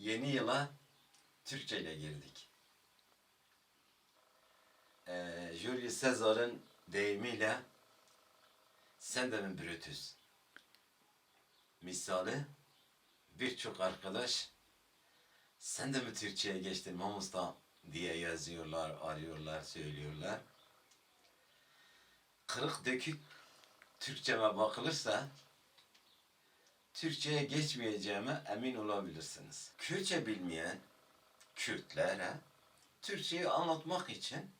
Yeni yıla Türkçe ile girdik. Julius Caesar'ın deyimiyle sen de mi Brutus? Misali birçok arkadaş sen de mi Türkçe'ye geçtin Mamusta diye yazıyorlar, arıyorlar, söylüyorlar. Kırık dökük Türkçeme bakılırsa Türkçe'ye geçmeyeceğime emin olabilirsiniz. Kürtçe bilmeyen Kürtlere Türkçeyi anlatmak için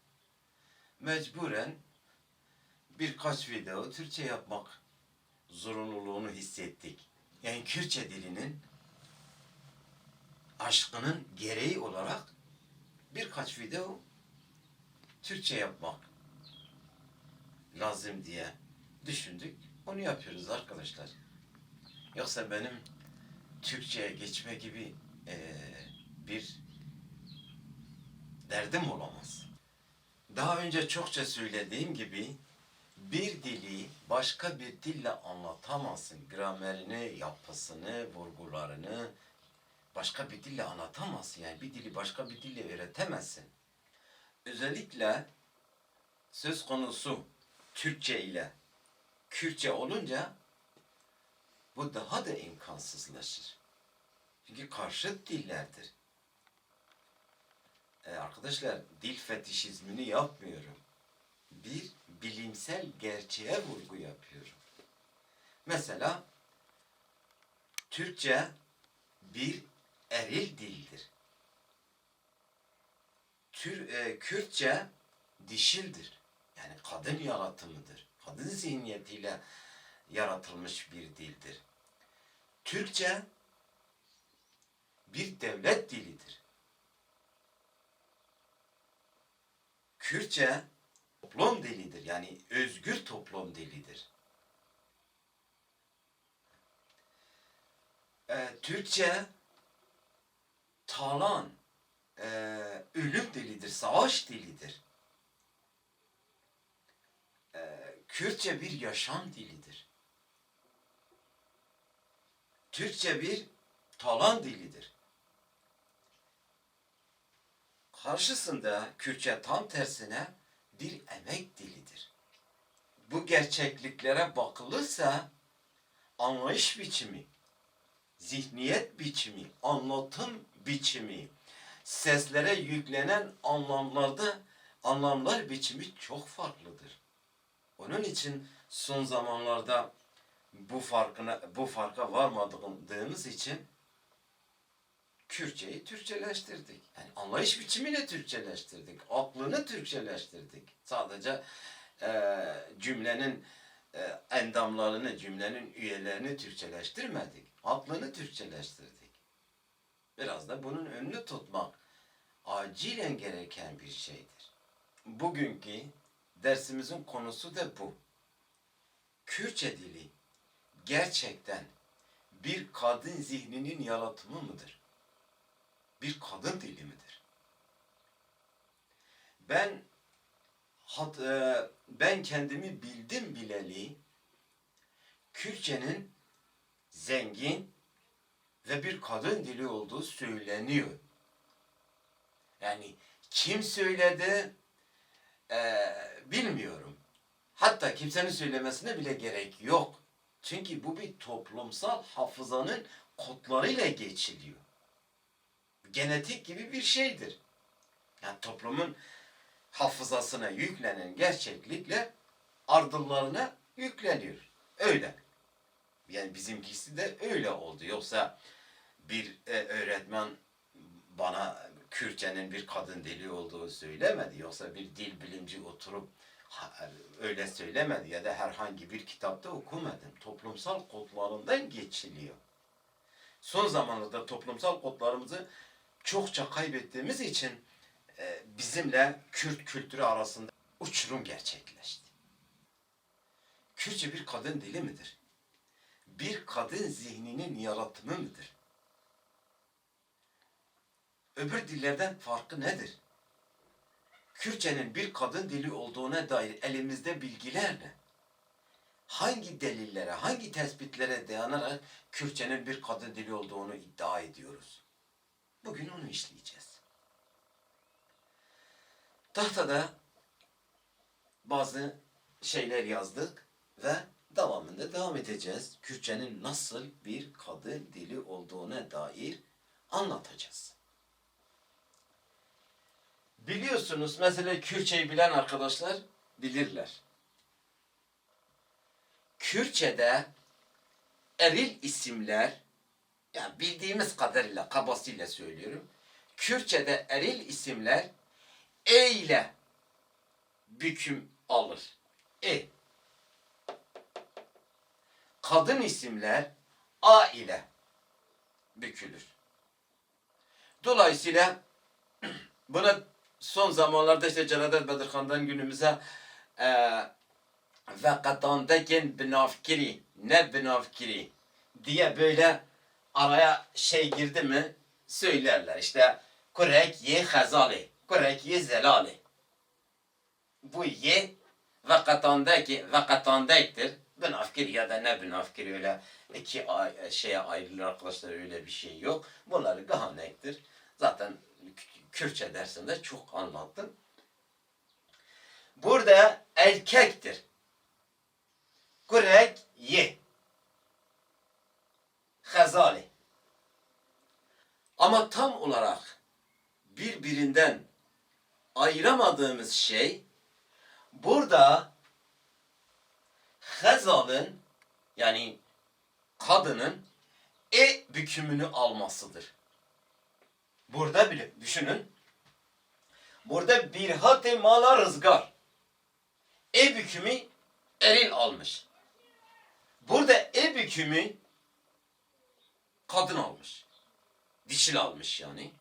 mecburen birkaç video Türkçe yapmak zorunluluğunu hissettik. Yani Kürtçe dilinin aşkının gereği olarak birkaç video Türkçe yapmak lazım diye düşündük. Onu yapıyoruz arkadaşlar. Yoksa benim Türkçe'ye geçme gibi bir derdim olamaz. Daha önce çokça söylediğim gibi bir dili başka bir dille anlatamazsın. Gramerini, yapısını, vurgularını başka bir dille anlatamazsın. Yani bir dili başka bir dille öğretemezsin. Özellikle söz konusu Türkçe ile Kürtçe olunca bu daha da imkansızlaşır. Çünkü karşıt dillerdir. Arkadaşlar dil fetişizmini yapmıyorum. Bir bilimsel gerçeğe vurgu yapıyorum. Mesela Türkçe bir eril dildir. Kürtçe dişildir. Yani kadın yaratımıdır. Kadın zihniyetiyle yaratılmış bir dildir. Türkçe bir devlet dilidir. Kürtçe toplum dilidir. Yani özgür toplum dilidir. Türkçe talan, ölüm dilidir, savaş dilidir. Kürtçe bir yaşam dilidir. Türkçe bir talan dilidir. Karşısında Kürtçe tam tersine bir emek dilidir. Bu gerçekliklere bakılırsa anlayış biçimi, zihniyet biçimi, anlatım biçimi, seslere yüklenen anlamlar biçimi çok farklıdır. Onun için son zamanlarda bu farka varmadığımız için Kürtçeyi Türkçeleştirdik. Yani anlayış biçimiyle Türkçeleştirdik. Aklını Türkçeleştirdik. Sadece cümlenin endamlarını, cümlenin üyelerini Türkçeleştirmedik. Aklını Türkçeleştirdik. Biraz da bunun önünü tutmak acilen gereken bir şeydir. Bugünkü dersimizin konusu da bu. Kürtçe dili gerçekten bir kadın zihninin yaratımı mıdır? Bir kadın dili midir? Ben kendimi bildim bileli Kürtçenin zengin ve bir kadın dili olduğu söyleniyor. Yani kim söyledi bilmiyorum. Hatta kimsenin söylemesine bile gerek yok. Çünkü bu bir toplumsal hafızanın kodlarıyla geçiliyor. Genetik gibi bir şeydir. Yani toplumun hafızasına yüklenen gerçeklikler ardıllarına yükleniyor. Öyle. Yani bizimkisi de öyle oldu. Yoksa bir öğretmen bana Kürtçenin bir kadın dili olduğu söylemedi. Yoksa bir dil bilimci oturup öyle söylemedi ya da herhangi bir kitapta okumadım. Toplumsal kodlarından geçiliyor. Son zamanlarda toplumsal kodlarımızı çokça kaybettiğimiz için bizimle Kürt kültürü arasında uçurum gerçekleşti. Kürtçe bir kadın dili midir? Bir kadın zihninin yaratımı mıdır? Öbür dillerden farkı nedir? Kürtçenin bir kadın dili olduğuna dair elimizde bilgilerle hangi delillere, hangi tespitlere dayanarak Kürtçenin bir kadın dili olduğunu iddia ediyoruz? Bugün onu işleyeceğiz. Tahtada bazı şeyler yazdık ve devamında devam edeceğiz. Kürtçenin nasıl bir kadın dili olduğuna dair anlatacağız. Biliyorsunuz mesela Kürtçeyi bilen arkadaşlar bilirler. Kürtçe'de eril isimler, yani bildiğimiz kadarıyla kabasıyla söylüyorum. Kürtçe'de eril isimler e ile büküm alır. E. Kadın isimler a ile bükülür. Dolayısıyla buna son zamanlarda işte Celadet Bedirhan'dan günümüze ve katandeken binafkiri, ne binafkiri diye böyle araya şey girdi mi söylerler. İşte kurek ye hazali, kurek ye zelali. Bu ye ve katandektir. Binafkir ya da ne binafkir, öyle iki şeye ayrılır arkadaşlar, öyle bir şey yok. Bunları gahanektir. Zaten Kürtçe dersinde çok anlattım. Burada erkektir. Kurek ye. Hazali. Ama tam olarak birbirinden ayıramadığımız şey burada hazalın, yani kadının e bükümünü almasıdır. Burada bile düşünün. Burada bir hate mala rızgar. E bükümü eril almış. Burada e bükümü kadın almış. Dişil almış yani.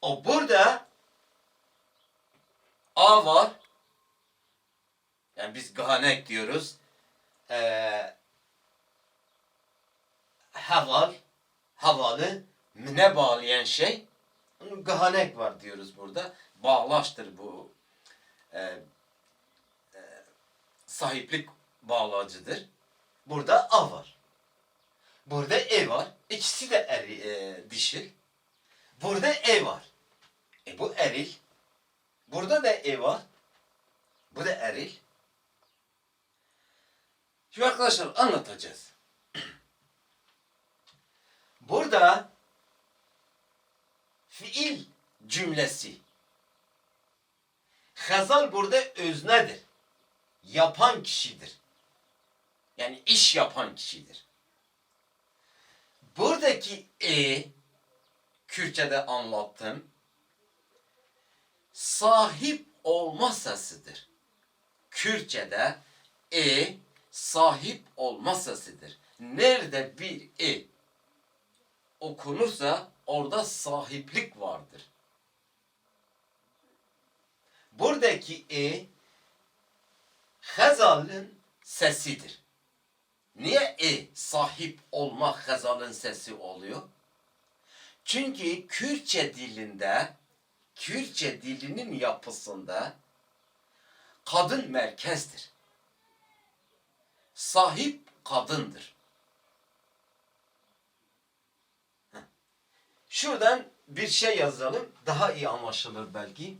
O burada a var. Yani biz gahanek diyoruz. Havalı, müne bağlayan şey. Gahanek var diyoruz burada. Bağlaştır bu. Sahiplik bağlacıdır. Burada a var. Burada e var. İkisi de dişil. Burada e var. Bu eril. Burada da e var. Bu da eril. Şimdi arkadaşlar anlatacağız. Burada fiil cümlesi. Hazal burada öznedir. Yapan kişidir. Yani iş yapan kişidir. Buradaki Kürtçe'de anlattım. Sahip olma sesidir. Kürtçe'de sahip olma sesidir. Nerede bir okunursa orada sahiplik vardır. Buradaki Hazal'ın sesidir. Niye sahip olma Hazal'ın sesi oluyor? Çünkü Kürtçe dilinin yapısında kadın merkezdir. Sahip kadındır. Şuradan bir şey yazalım. Daha iyi anlaşılır belki.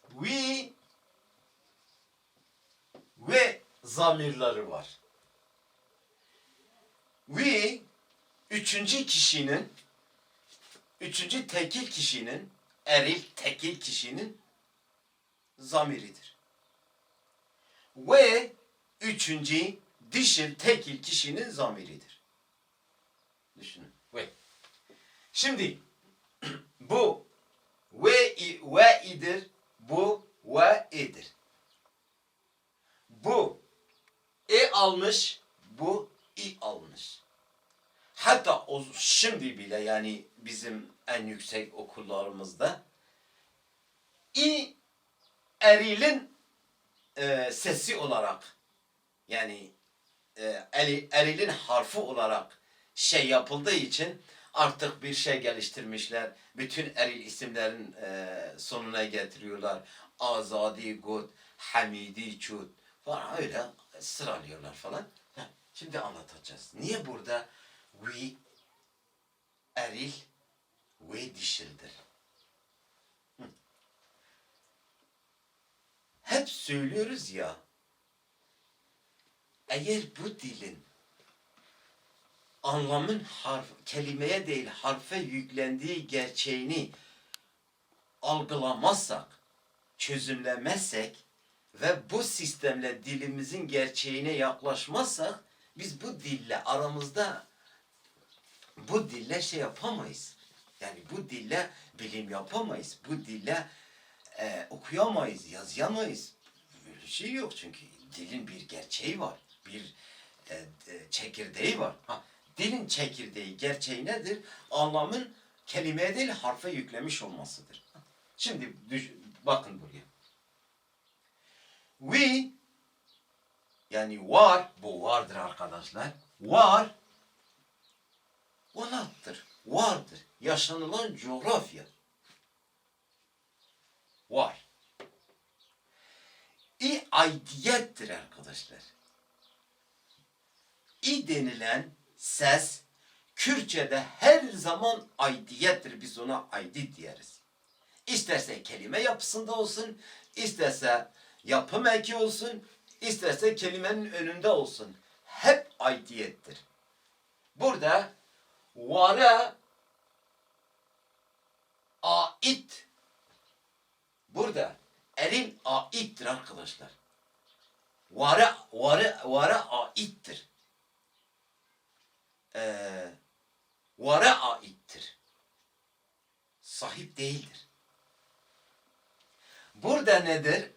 We ve zamirleri var. We üçüncü tekil kişinin, eril tekil kişinin zamiridir. Ve üçüncü dişil tekil kişinin zamiridir. Düşünün. Ve. Şimdi bu ve idir, bu ve idir. Bu almış, bu i almış. Hatta şimdi bile, yani bizim en yüksek okullarımızda erilin sesi olarak, yani erilin harfi olarak şey yapıldığı için artık bir şey geliştirmişler. Bütün eril isimlerin sonuna getiriyorlar. Azadi Gut, Hamidi Çut falan, öyle sıralıyorlar falan. Şimdi anlatacağız. Niye burada we eril, ve dişildir. Hep söylüyoruz ya, eğer bu dilin anlamın kelimeye değil harfe yüklendiği gerçeğini algılamazsak, çözümlemezsek ve bu sistemle dilimizin gerçeğine yaklaşmazsak biz bu dille aramızda bu dille şey yapamayız. Yani bu dille bilim yapamayız. Bu dille okuyamayız, yazamayız. Böyle şey yok çünkü dilin bir gerçeği var. Bir çekirdeği var. Dilin çekirdeği, gerçeği nedir? Anlamın kelimeye değil harfe yüklemiş olmasıdır. Şimdi bakın buraya. We yani var, bu vardır arkadaşlar. Var, onattır, vardır. Yaşanılan coğrafya. Var. Aidiyettir arkadaşlar. Denilen ses Kürtçe'de her zaman aidiyettir. Biz ona aidit diyeriz. İsterse kelime yapısında olsun, isterse yapım eki olsun, isterse kelimenin önünde olsun. Hep aidiyettir. Burada vara ait. Burada eril aittir arkadaşlar. Vara aittir. Vara aittir. Sahip değildir. Burada nedir?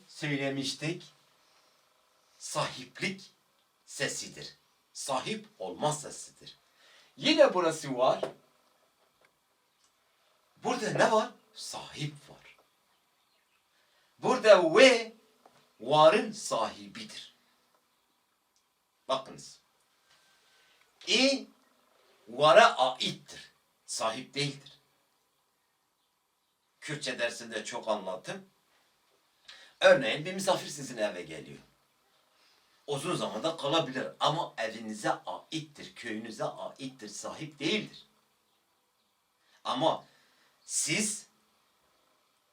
Söylemiştik. Sahiplik sesidir. Sahip olma sesidir. Yine burası var. Burada ne var? Sahip var. Burada ve varın sahibidir. Bakınız. Vara aittir. Sahip değildir. Kürtçe dersinde çok anlattım. Örneğin bir misafir sizin eve geliyor. Uzun zamanda kalabilir ama evinize aittir, köyünüze aittir, sahip değildir. Ama siz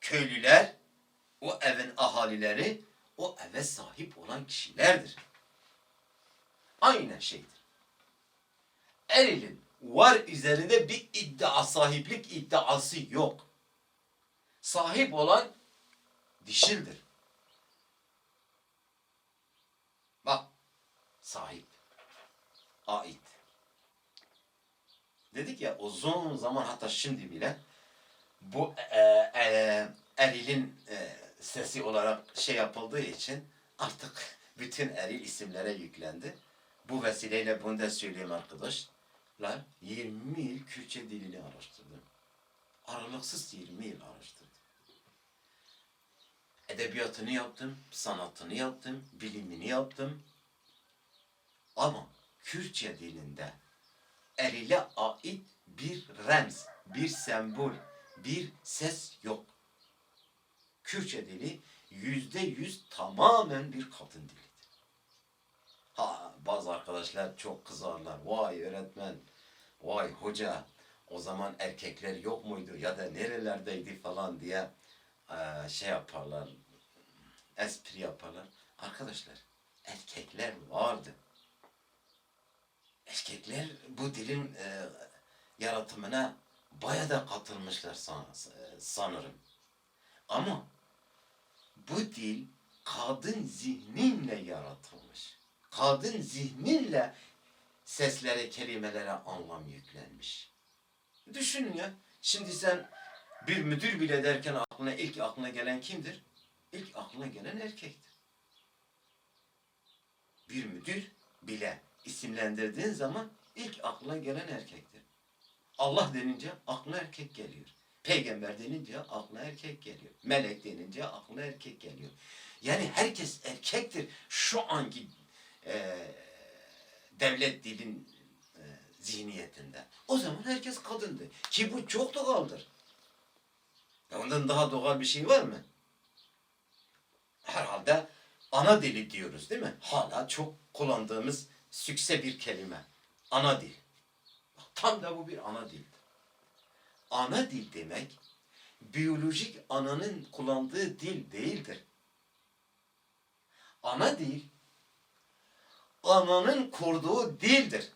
köylüler, o evin ahalileri, o eve sahip olan kişilerdir. Aynı şeydir. Eril'in var üzerinde bir iddia, sahiplik iddiası yok. Sahip olan dişildir. Bak, sahip, ait. Dedik ya uzun zaman hatta şimdi bile bu erilin sesi olarak şey yapıldığı için artık bütün eril isimlere yüklendi. Bu vesileyle bunu da söyleyeyim arkadaşlar. 20 yıl Kürtçe dilini araştırdım. Aralıksız 20 yıl araştırdım. Edebiyatını yaptım, sanatını yaptım, bilimini yaptım. Ama Kürtçe dilinde erile ait bir remz, bir sembol, bir ses yok. Kürtçe dili %100 tamamen bir kadın dilidir. Bazı arkadaşlar çok kızarlar. Vay öğretmen, vay hoca, o zaman erkekler yok muydu ya da nerelerdeydi falan diye şey yaparlar, espri yaparlar. Arkadaşlar, erkekler vardı. Erkekler bu dilin yaratımına bayağı da katılmışlar sanırım. Ama bu dil kadın zihninle yaratılmış. Kadın zihninle seslere, kelimelere anlam yüklenmiş. Düşünün ya, şimdi sen bir müdür bile derken ilk aklına gelen kimdir? İlk aklına gelen erkektir. Bir müdür bile isimlendirdiğin zaman ilk aklına gelen erkektir. Allah denince aklına erkek geliyor. Peygamber denince aklına erkek geliyor. Melek denince aklına erkek geliyor. Yani herkes erkektir şu anki devlet dilin zihniyetinde. O zaman herkes kadındı. Ki bu çok doğaldır. Ondan daha doğal bir şey var mı? Herhalde ana dili diyoruz değil mi? Hala çok kullandığımız sükse bir kelime. Ana dil. Tam da bu bir ana dildir. Ana dil demek, biyolojik ananın kullandığı dil değildir. Ana dil, ananın kurduğu dildir.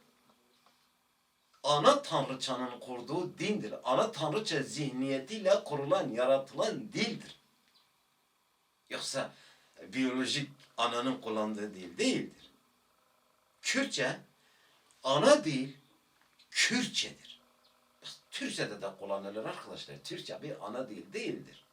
Ana tanrıçanın kurduğu dindir. Ana tanrıça zihniyetiyle kurulan, yaratılan dildir. Yoksa biyolojik ananın kullandığı dil değildir. Kürtçe, ana dil Kürtçedir. Türkçe'de de kullanılır arkadaşlar. Türkçe bir ana dil değildir.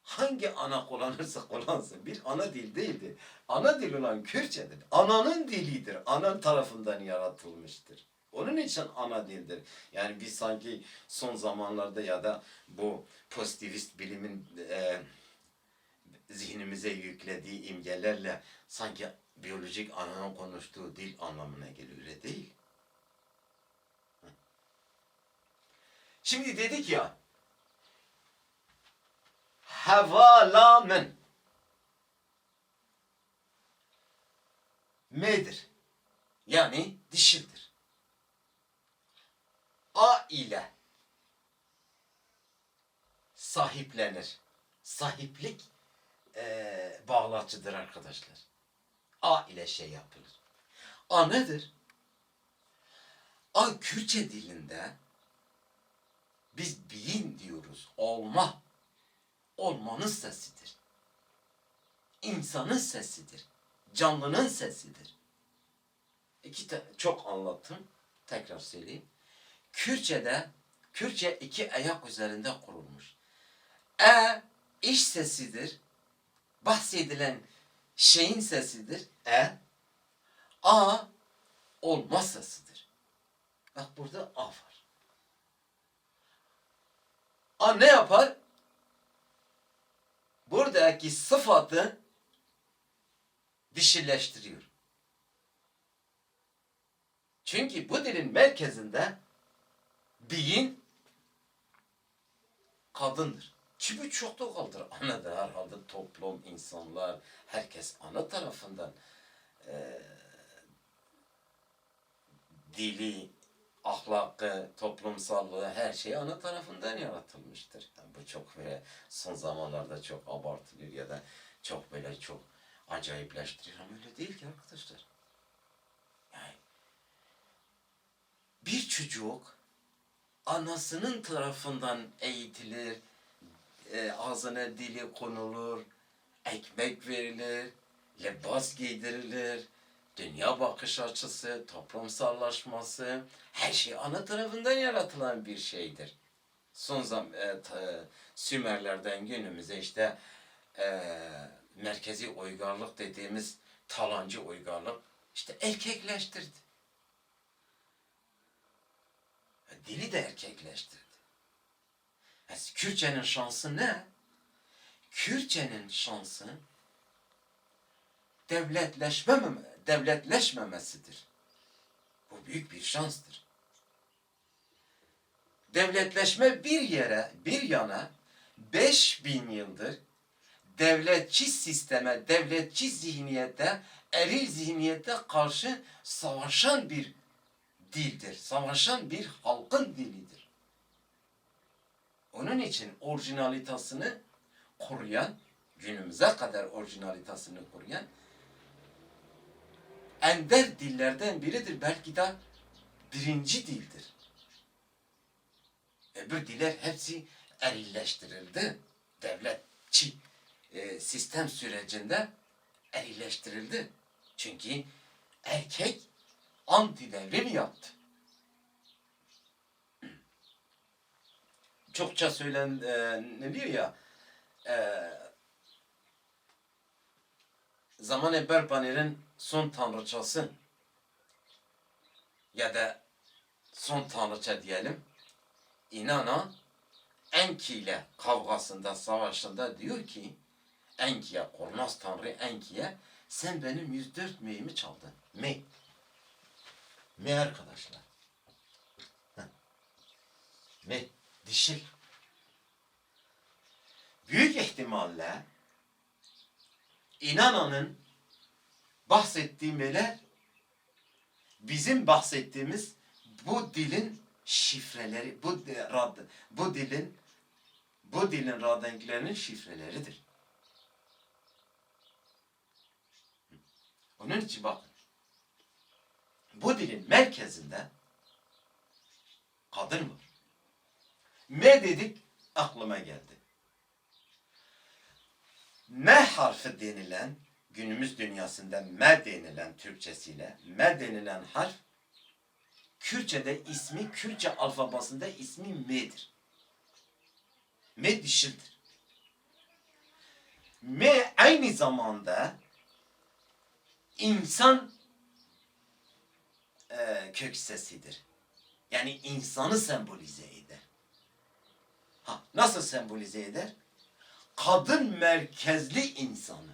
Hangi ana kullanırsa kullansın bir ana dil değildir. Ana dil olan Kürtçedir. Ananın dilidir. Anan tarafından yaratılmıştır. Onun için ana dildir. Yani biz sanki son zamanlarda ya da bu pozitivist bilimin zihnimize yüklediği imgelerle sanki biyolojik ananın konuştuğu dil anlamına geliyor. Öyle değil. Şimdi dedik ya hevalamen m'dir. Yani dişildir. A ile sahiplenir. Sahiplik bağlatıcıdır arkadaşlar. A ile şey yapılır. A nedir? A Kürtçe dilinde biz beyin diyoruz. Olma. Olmanın sesidir. İnsanın sesidir. Canlının sesidir. Çok anlattım. Tekrar söyleyeyim. Kürtçe iki ayak üzerinde kurulmuş. İş sesidir. Bahsedilen şeyin sesidir. A olma sesidir. Bak burada A var. A ne yapar? Buradaki sıfatı dişileştiriyor. Çünkü bu dilin merkezinde beyin kadındır. Çünkü çok doğaldır. Ana da herhalde toplum, insanlar, herkes ana tarafından dili, ahlakı, toplumsallığı her şey ana tarafından yaratılmıştır. Yani bu çok böyle son zamanlarda çok abartılıyor ya da çok böyle çok acayipleştiriyor ama öyle değil ki arkadaşlar. Yani bir çocuk anasının tarafından eğitilir, ağzına dili konulur, ekmek verilir, libas giydirilir, dünya bakış açısı, toplumsallaşması, her şey ana tarafından yaratılan bir şeydir. Sümerlerden günümüze işte merkezi uygarlık dediğimiz talancı uygarlık işte erkekleştirdi. Dili de erkekleştirdi. Kürtçenin şansı ne? Kürtçenin şansı devletleşmemesidir. Bu büyük bir şanstır. Devletleşme bir yana 5000 yıldır devletçi sisteme, devletçi zihniyete, eril zihniyete karşı savaşan bir dildir. Savaşan bir halkın dilidir. Onun için orijinalitasını koruyan, günümüze kadar orijinalitasını koruyan ender dillerden biridir. Belki de birinci dildir. Öbür diller hepsi erilleştirildi. Devletçi sistem sürecinde erilleştirildi. Çünkü erkek anti-devrim yaptı. Çokça söyleniliyor ya Zaman-ı Berpaner'in son tanrıçası ya da son tanrıça diyelim İnan'a Enki ile kavgasında, savaşında diyor ki Enki'ye, kurnaz tanrı Enki'ye sen benim 104 meyimi çaldın. Me arkadaşlar. Me dişil. Büyük ihtimalle İnana'nın bahsettiği meler bizim bahsettiğimiz bu dilin şifreleri, bu dilin radenklerinin şifreleridir. Onun için bakın, bu dilin merkezinde kadın var. Me dedik, aklıma geldi. M harfi denilen, günümüz dünyasında me denilen Türkçesiyle, me denilen harf, Kürtçe'de ismi, Kürtçe alfabasında ismi me'dir. Me dişildir. Me aynı zamanda insan kök sesidir. Yani insanı sembolize eder. Nasıl sembolize eder? Kadın merkezli insanı.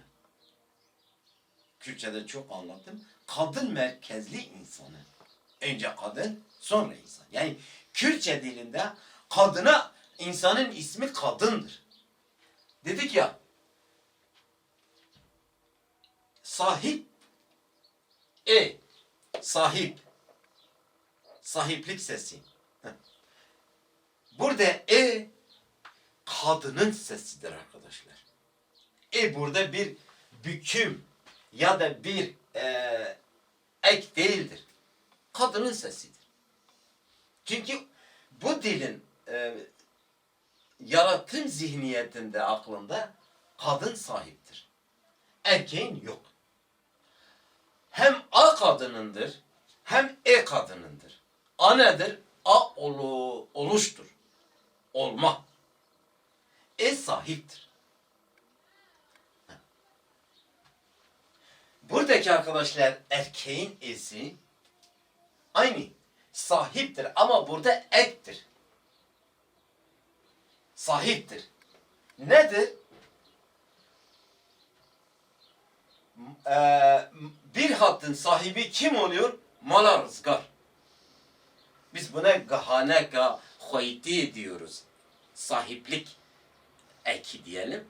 Kürtçe'de çok anlattım. Kadın merkezli insanı. Önce kadın, sonra insan. Yani Kürtçe dilinde kadına, insanın ismi kadındır. Dedik ya, sahip, sahip, sahiplik sesi. Burada kadının sesidir arkadaşlar. Burada bir büküm ya da bir ek değildir. Kadının sesidir. Çünkü bu dilin yaratım zihniyetinde, aklında kadın sahiptir. Erkeğin yok. Hem A kadınındır, hem kadınındır. A nedir? Oluştur. Olma. Sahiptir. Buradaki arkadaşlar erkeğin esi aynı. Sahiptir ama burada ektir. Sahiptir. Nedir? Bir hattın sahibi kim oluyor? Mala rızgar. Biz buna gahaneka hoyti diyoruz. Sahiplik eki diyelim.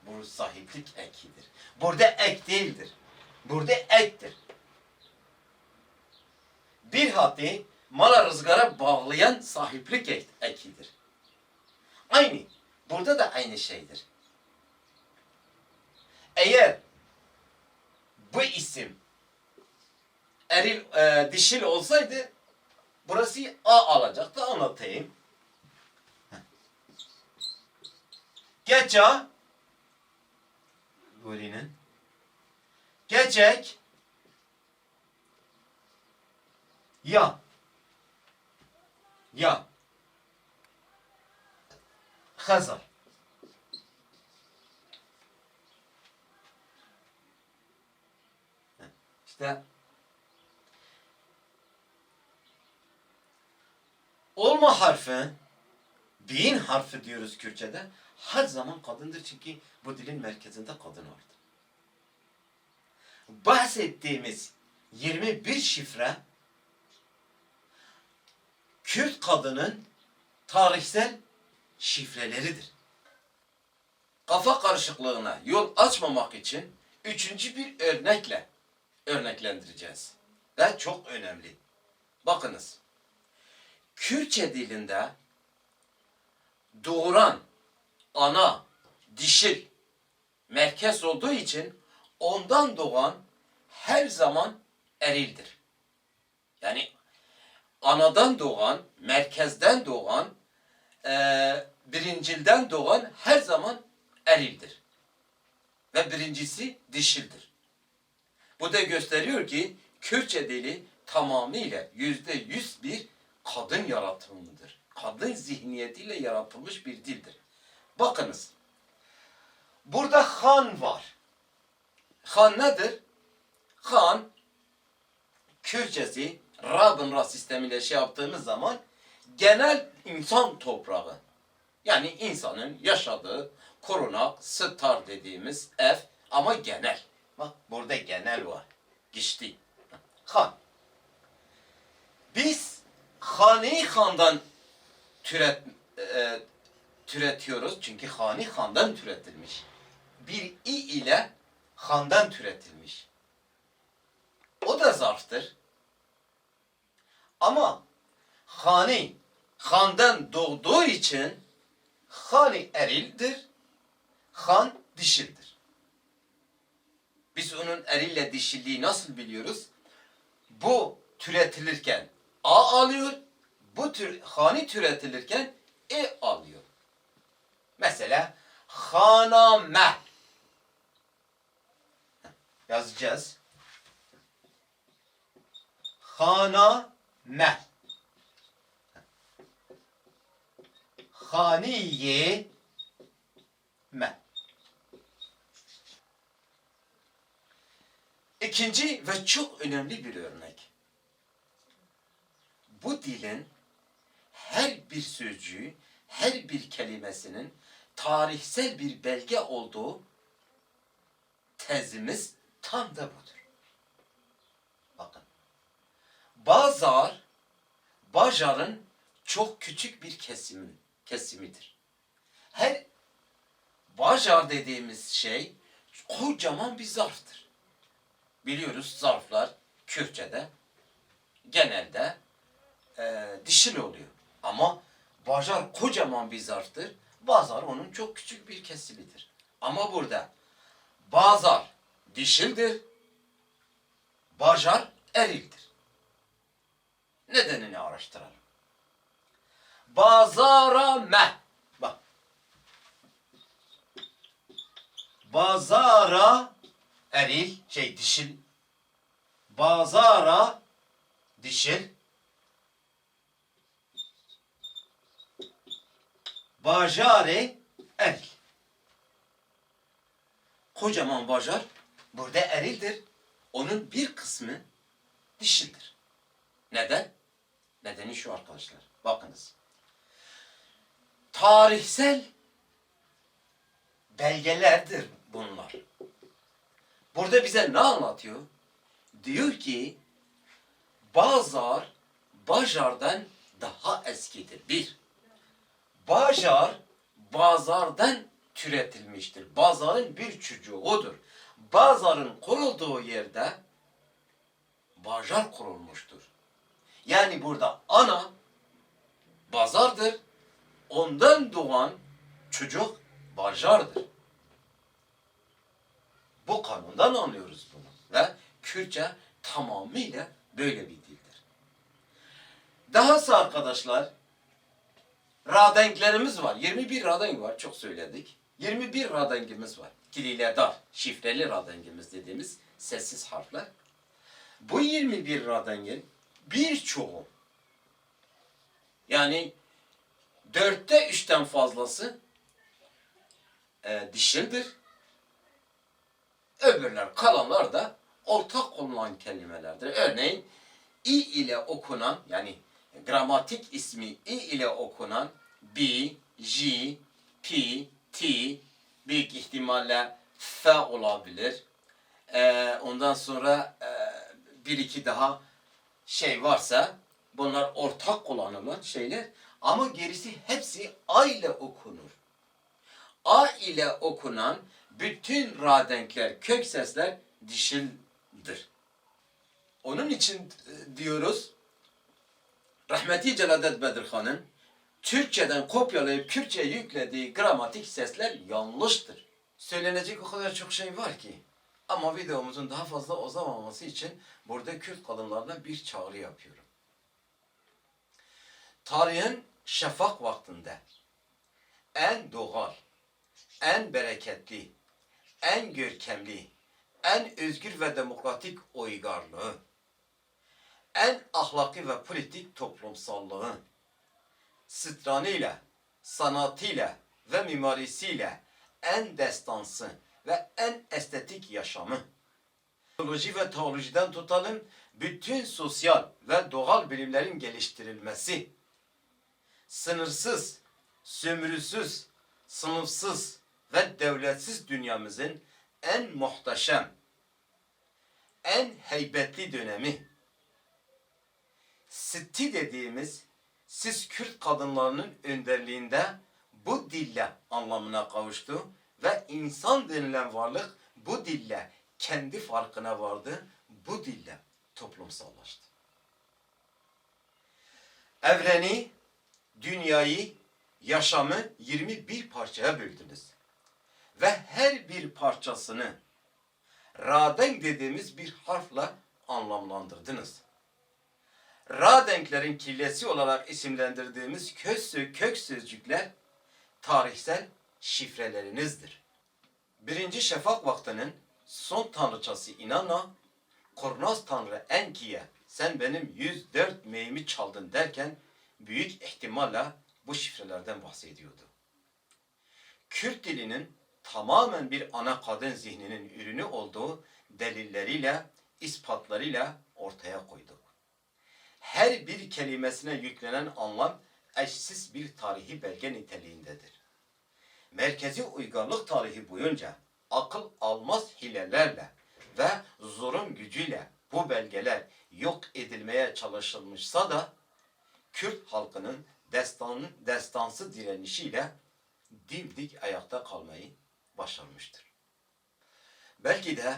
Bu sahiplik ekidir. Burada ek değildir. Burada ektir. Bir hattı mala rızgara bağlayan sahiplik ekidir. Aynı. Burada da aynı şeydir. Eğer bu isim eril, dişil olsaydı burası A alacaktı. Anlatayım. Geçe golünün geçek ya Hazar. İşte olma harfi, bin harfi diyoruz Kürtçe'de, her zaman kadındır çünkü bu dilin merkezinde kadın vardır. Bahsettiğimiz 21 şifre Kürt kadının tarihsel şifreleridir. Kafa karışıklığına yol açmamak için üçüncü bir örnekle örneklendireceğiz. Ve çok önemli. Bakınız. Kürtçe dilinde doğuran ana, dişil merkez olduğu için ondan doğan her zaman erildir. Yani anadan doğan, merkezden doğan, birincilden doğan her zaman erildir. Ve birincisi dişildir. Bu da gösteriyor ki Kürtçe dili tamamıyla %100 bir kadın yaratımıdır. Kadın zihniyetiyle yaratılmış bir dildir. Bakınız. Burada han var. Han nedir? Han Kürtçesi Rabın Ra sistemiyle yaptığımız zaman genel insan toprağı. Yani insanın yaşadığı korunak, star dediğimiz ev ama genel. Bak burada genel var. Geçti. Han. Biz Hani Han'dan türetiyoruz. Çünkü Hani Han'dan türetilmiş. Bir i ile Han'dan türetilmiş. O da zarftır. Ama Hani handan doğduğu için hani erildir, han dişildir. Biz onun erille dişilliği nasıl biliyoruz? Bu türetilirken a alıyor, bu hani türetilirken e alıyor. Mesela haname yazacağız. Haname, haniye me. İkinci ve çok önemli bir örnek. Bu dilin her bir sözcüğü, her bir kelimesinin tarihsel bir belge olduğu tezimiz tam da budur. Bakın. Bazar, Bajar'ın çok küçük bir kesimidir. Her Bajar dediğimiz şey kocaman bir zarftır. Biliyoruz zarflar Kürtçe'de genelde dişil oluyor. Ama Bajar kocaman bir zarftır. Bazar onun çok küçük bir kesimidir. Ama burada Bazar dişildir, Bajar erildir. Nedenini araştıralım. Bazarame. Bak. Bazara eril, dişil. Bazara dişil. Bajare eril. Kocaman bajar burada erildir. Onun bir kısmı dişildir. Neden? Nedeni şu arkadaşlar. Bakınız. Tarihsel belgelerdir bunlar. Burada bize ne anlatıyor? Diyor ki Bazar Bajar'dan daha eskidir. Bir, Bajar Bazar'dan türetilmiştir. Bazar'ın bir çocuğudur. Bazar'ın kurulduğu yerde Bajar kurulmuştur. Yani burada ana Bazar'dır. Ondan doğan çocuk Bajar'dır. Bu kanundan anlıyoruz bunu. Ve Kürtçe tamamıyla böyle bir dildir. Dahası arkadaşlar radenklerimiz var. 21 radenk var. Çok söyledik. 21 radenkimiz var. Diliyle dar, şifreli radengimiz dediğimiz sessiz harfler. Bu 21 radengin birçoğu yani 4'te 3'ten fazlası dişildir. Öbürler kalanlar da ortak olunan kelimelerdir. Örneğin i ile okunan yani gramatik ismi i ile okunan bi, ji, pi, ti büyük ihtimalle f olabilir. Ondan sonra bir iki daha şey varsa bunlar ortak kullanılan şeyler ama gerisi hepsi a ile okunur. A ile okunan bütün radenkler, kök sesler dişildir. Onun için diyoruz rahmeti Celadet Bedirhan'ın Türkçeden kopyalayıp Kürtçe'ye yüklediği gramatik sesler yanlıştır. Söylenecek o kadar çok şey var ki. Ama videomuzun daha fazla uzamaması için burada Kürt kadınlarına bir çağrı yapıyorum. Tarihin şafak vaktinde en doğal, en bereketli, en görkemli, en özgür ve demokratik uygarlığı, en ahlaki ve politik toplumsallığı, stranıyla, sanatıyla ve mimarisiyle en destansı ve en estetik yaşamı, biyoloji ve teolojiden tutalım, bütün sosyal ve doğal bilimlerin geliştirilmesi, sınırsız, sömürüsüz, sınıfsız ve devletsiz dünyamızın en muhteşem, en heybetli dönemi, Sitti dediğimiz siz Kürt kadınlarının önderliğinde bu dille anlamına kavuştu ve insan denilen varlık bu dille kendi farkına vardı, bu dille toplumsallaştı. Evreni, dünyayı, yaşamı 21 parçaya böldünüz. Ve her bir parçasını Radenk dediğimiz bir harfle anlamlandırdınız. Radenklerin killesi olarak isimlendirdiğimiz kök sözcükler tarihsel şifrelerinizdir. Birinci şafak vaktinin son tanrıçası İnanna, kurnaz tanrı Enki'ye sen benim 104 meyimi çaldın derken büyük ihtimalle bu şifrelerden bahsediyordu. Kürt dilinin tamamen bir ana kadın zihninin ürünü olduğu delilleriyle, ispatlarıyla ortaya koyduk. Her bir kelimesine yüklenen anlam eşsiz bir tarihi belge niteliğindedir. Merkezi uygarlık tarihi boyunca akıl almaz hilelerle ve zulüm gücüyle bu belgeler yok edilmeye çalışılmışsa da Kürt halkının destansı direnişiyle dimdik ayakta kalmayı başarmıştır. Belki de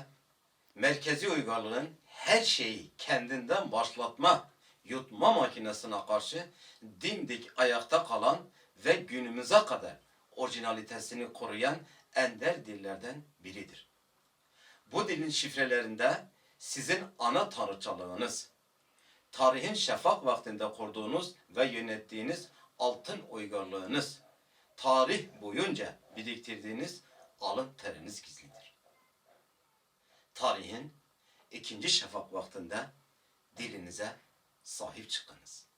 merkezi uygarlığın her şeyi kendinden başlatma, yutma makinesine karşı dimdik ayakta kalan ve günümüze kadar orijinalitesini koruyan ender dillerden biridir. Bu dilin şifrelerinde sizin ana tanrıçalığınız, tarihin şafak vaktinde kurduğunuz ve yönettiğiniz altın uygarlığınız, tarih boyunca biriktirdiğiniz alın teriniz gizlidir. Tarihin ikinci şafak vaktinde dilinize sahip çıkınız.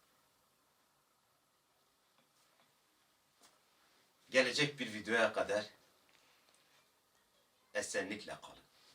Gelecek bir videoya kadar esenlikle kalın.